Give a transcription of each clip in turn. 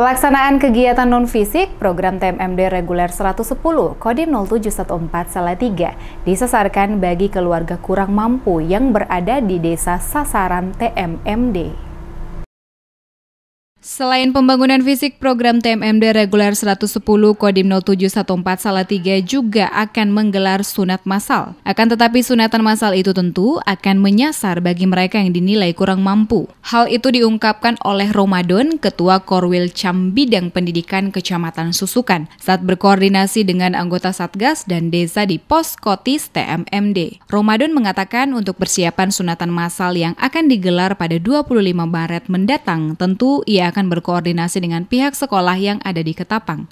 Pelaksanaan kegiatan non-fisik program TMMD reguler 110 Kodim 0714 Salatiga disasarkan bagi keluarga kurang mampu yang berada di desa sasaran TMMD. Selain pembangunan fisik, program TMMD reguler 110 Kodim 0714 Salatiga juga akan menggelar sunat massal. Akan tetapi sunatan massal itu tentu akan menyasar bagi mereka yang dinilai kurang mampu. Hal itu diungkapkan oleh Ramadan, Ketua Korwil Cam Bidang Pendidikan Kecamatan Susukan, saat berkoordinasi dengan anggota Satgas dan desa di Pos Kotis TMMD. Ramadan mengatakan untuk persiapan sunatan massal yang akan digelar pada 25 Maret mendatang, tentu ia akan berkoordinasi dengan pihak sekolah yang ada di Ketapang.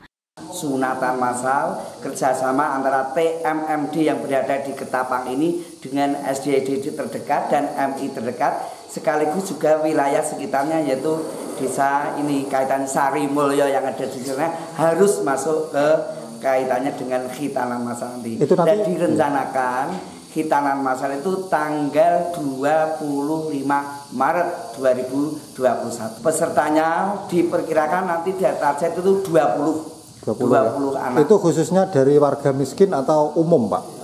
Sunatan massal kerjasama antara TMMD yang berada di Ketapang ini dengan SDID terdekat dan MI terdekat, sekaligus juga wilayah sekitarnya yaitu desa ini kaitan Sari Mulyo yang ada di sana harus masuk ke kaitannya dengan khitanan massal nanti. Dan direncanakan khitanan massal itu tanggal 25 Maret 2021. Pesertanya diperkirakan nanti di target itu 20 anak. Itu khususnya dari warga miskin atau umum, Pak?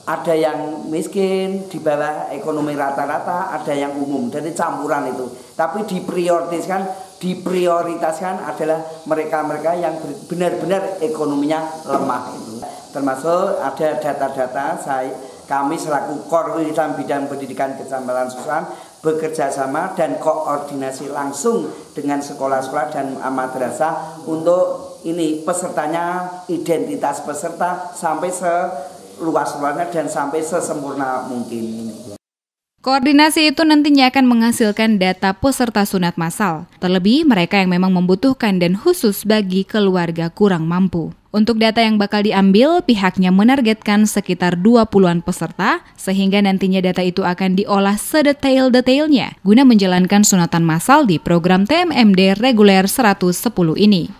Ada yang miskin, di bawah ekonomi rata-rata, ada yang umum. Jadi campuran itu. Tapi diprioritaskan adalah mereka-mereka yang benar-benar ekonominya lemah itu. Termasuk ada data-data kami selaku Korwil Cam Bidang Pendidikan Kecamatan Susukan bekerja sama dan koordinasi langsung dengan sekolah-sekolah dan madrasah untuk ini pesertanya, identitas peserta sampai seluas-luasnya dan sampai sesempurna mungkin. Koordinasi itu nantinya akan menghasilkan data peserta sunat massal, terlebih mereka yang memang membutuhkan dan khusus bagi keluarga kurang mampu. Untuk data yang bakal diambil, pihaknya menargetkan sekitar 20-an peserta, sehingga nantinya data itu akan diolah sedetail-detailnya guna menjalankan sunatan massal di program TMMD reguler 110 ini.